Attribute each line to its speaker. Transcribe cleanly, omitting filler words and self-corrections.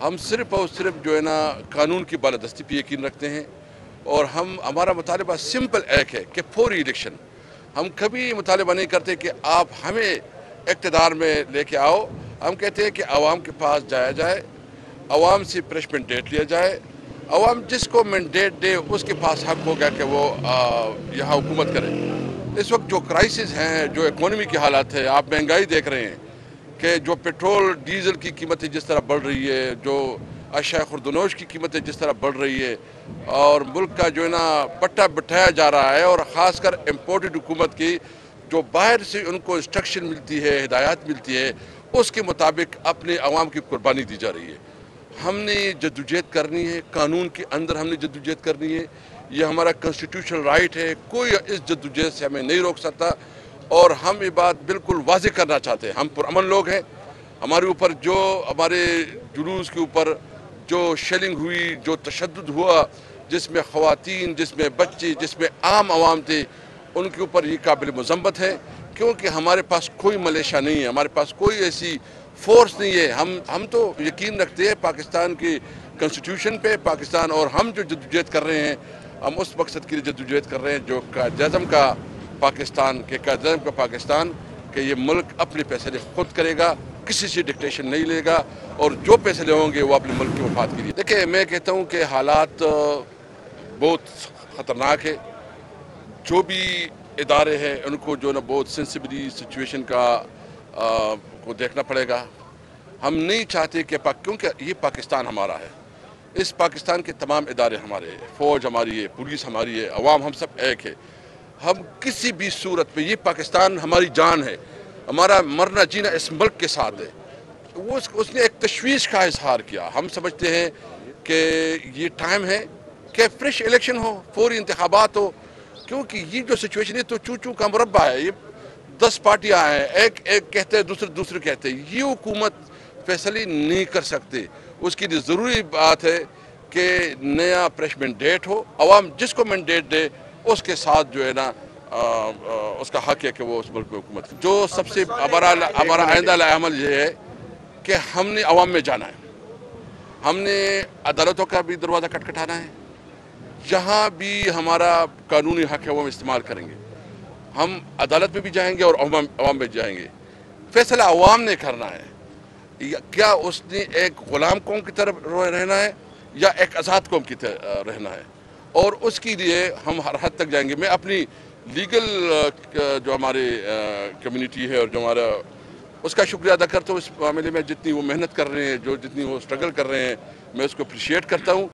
Speaker 1: ہم صرف اور صرف جو ہے نا قانون کی بالادستی پہ یقین رکھتے ہیں، اور ہمارا مطالبہ سمپل ایک ہے کہ فوری الیکشن. ہم کبھی مطالبہ نہیں کرتے کہ آپ ہمیں اقتدار میں لے کے آؤ. ہم کہتے ہیں کہ عوام کے پاس جایا جائے، عوام سے فریش مینڈیٹ لیا جائے. عوام جس کو مینڈیٹ دے اس کے پاس حق ہوگا کہ وہ یہاں حکومت کرے. اس وقت جو کرائسس ہیں، جو اکانومی کی حالات ہے، آپ مہنگائی دیکھ رہے ہیں کہ جو پیٹرول ڈیزل کی قیمتیں جس طرح بڑھ رہی ہے، جو اشیاء خوردنوش کی قیمتیں جس طرح بڑھ رہی ہے، اور ملک کا جو ہے نا پٹا بٹھایا جا رہا ہے، اور خاص کر امپورٹڈ حکومت کی جو باہر سے ان کو انسٹرکشن ملتی ہے، ہدایات ملتی ہے، اس کے مطابق اپنے عوام کی قربانی دی جا رہی ہے. ہم نے جدوجہد کرنی ہے، قانون کے اندر ہم نے جدوجہد کرنی ہے. یہ ہمارا کنسٹیٹیوشنل رائٹ ہے، کوئی اس جدوجہد سے ہمیں نہیں روک سکتا. اور ہم یہ بات بالکل واضح کرنا چاہتے ہیں، ہم پرامن لوگ ہیں. ہمارے اوپر جو ہمارے جلوس کے اوپر جو شیلنگ ہوئی، جو تشدد ہوا، جس میں خواتین، جس میں بچے، جس میں عام عوام تھے، ان کے اوپر یہ قابل مذمت ہے. کیونکہ ہمارے پاس کوئی ملیشیا نہیں ہے، ہمارے پاس کوئی ایسی فورس نہیں ہے. ہم تو یقین رکھتے ہیں پاکستان کی کنسٹیٹیوشن پہ، پاکستان، اور ہم جو جدوجہد کر رہے ہیں، ہم اس مقصد کے لیے جدوجہد کر رہے ہیں جو قائد-اعظم کا پاکستان کہ یہ ملک اپنے فیصلے خود کرے گا، کسی سے ڈکٹیشن نہیں لے گا، اور جو فیصلے ہوں گے وہ اپنے ملک کے مفاد کے لیے. دیکھیں، میں کہتا ہوں کہ حالات بہت خطرناک ہے. جو بھی ادارے ہیں ان کو جو نا بہت سینسیبلی سچویشن کو دیکھنا پڑے گا. ہم نہیں چاہتے کہ کیونکہ یہ پاکستان ہمارا ہے، اس پاکستان کے تمام ادارے ہمارے ہیں، فوج ہماری ہے، پولیس ہماری ہے، عوام، ہم سب ایک ہے. ہم کسی بھی صورت میں، یہ پاکستان ہماری جان ہے، ہمارا مرنا جینا اس ملک کے ساتھ ہے. اس نے ایک تشویش کا اظہار کیا. ہم سمجھتے ہیں کہ یہ ٹائم ہے کہ فریش الیکشن ہو، فوری انتخابات ہو. کیونکہ یہ جو سچویشن ہے تو چوچو کا مربع ہے. یہ 10 پارٹیاں ہیں، ایک کہتے ہیں، دوسرے کہتے ہیں. یہ حکومت فیصلے نہیں کر سکتے. اس کے لیے ضروری بات ہے کہ نیا فریش مینڈیٹ ہو. عوام جس کو مینڈیٹ دے اس کے ساتھ جو ہے نا اس کا حق ہے کہ وہ اس ملک میں حکومت کرے. جو سب سے ہمارا آئندہ عمل یہ ہے کہ ہم نے عوام میں جانا ہے. ہم نے عدالتوں کا بھی دروازہ کھٹکھٹانا ہے. جہاں بھی ہمارا قانونی حق ہے وہ ہم استعمال کریں گے. ہم عدالت میں بھی جائیں گے اور عوام میں جائیں گے. فیصلہ عوام نے کرنا ہے. کیا اس نے ایک غلام قوم کی طرف رہنا ہے یا ایک آزاد قوم کی طرف رہنا ہے، اور اس کے لیے ہم ہر حد تک جائیں گے. میں اپنی لیگل جو ہمارے کمیونٹی ہے اور جو ہمارا، اس کا شکریہ ادا کرتا ہوں. اس معاملے میں جتنی وہ محنت کر رہے ہیں، جتنی وہ اسٹرگل کر رہے ہیں، میں اس کو اپریشیٹ کرتا ہوں.